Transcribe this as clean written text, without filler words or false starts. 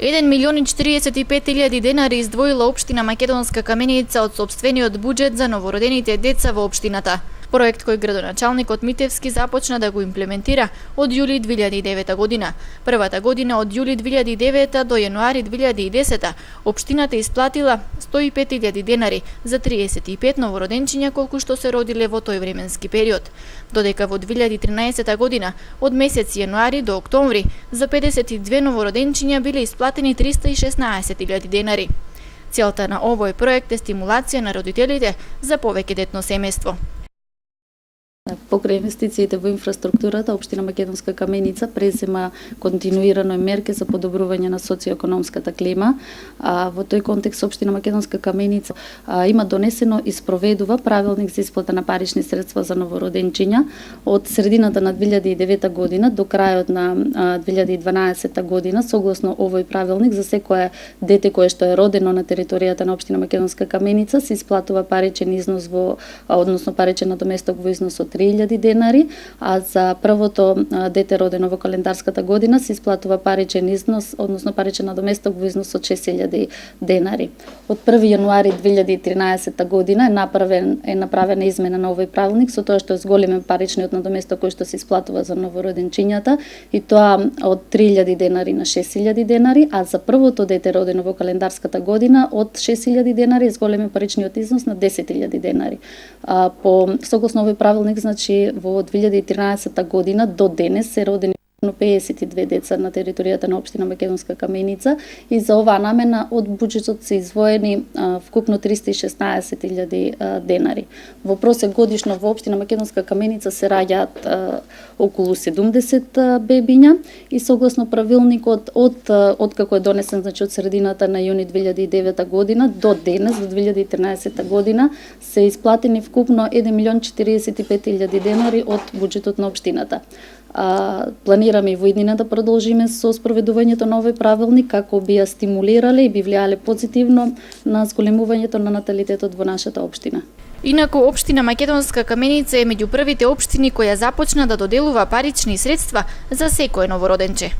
1.045.000 денари издвоила општина Македонска Каменица од сопствениот буџет за новородените деца во општината. Проект кој градоначалникот Митевски започна да го имплементира од јули 2009 година. Првата година од јули 2009 до јануари 2010 општината исплатила 105.000 денари за 35 новороденчиња колку што се родиле во тој временски период. Додека во 2013 година од месец јануари до октомври за 52 новороденчиња биле исплатени 316.000 денари. Целта на овој проект е стимулација на родителите за повеќе детно семејство. Покрај инвестициите во инфраструктурата, општина Македонска Каменица презема континуирано мерки за подобрување на социоекономската клима. Во тој контекст општина Македонска Каменица има донесено и спроведува правилник за исплата на парични средства за новороденчиња од средината на 2009 година до крајот на 2012 година. Согласно овој правилник, за секое дете кое што е родено на територијата на општина Македонска Каменица се исплатува паричен износ односно паричен надоместок во износ од 3.000 денари, а за првото дете родено во календарската година се исплатува паричен износ, односно паричен надоместок во износ од 6.000 денари. Од 1 јануари 2013 година е направена измена на овој правилник со тоа што е зголемен паричниот надоместок кој што се исплатува за новороденчињата и тоа од 3.000 денари на 6.000 денари, а за првото дете родено во календарската година од 6.000 денари е зголемен паричниот износ на 10.000 денари. По согласно овој правилник, значи во 2013 година до денес се родени 52 деца на територијата на општина Македонска Каменица и за оваа намена од буџетот се издвоени вкупно 316.000 денари. Во просек годишно во општина Македонска Каменица се раѓаат околу 70 бебиња и согласно правилникот од како е донесен, значи од средината на јуни 2009 година до денес, до 2013 година, се исплатени вкупно 1.045.000 денари од буџетот на општината. Планираме и во иднина да продолжиме со спроведувањето на овој правилник како би ја стимулирале и би влијале позитивно на зголемувањето на наталитетот во нашата општина. Инаку, општина Македонска Каменица е меѓу првите општини која започна да доделува парични средства за секое новороденче.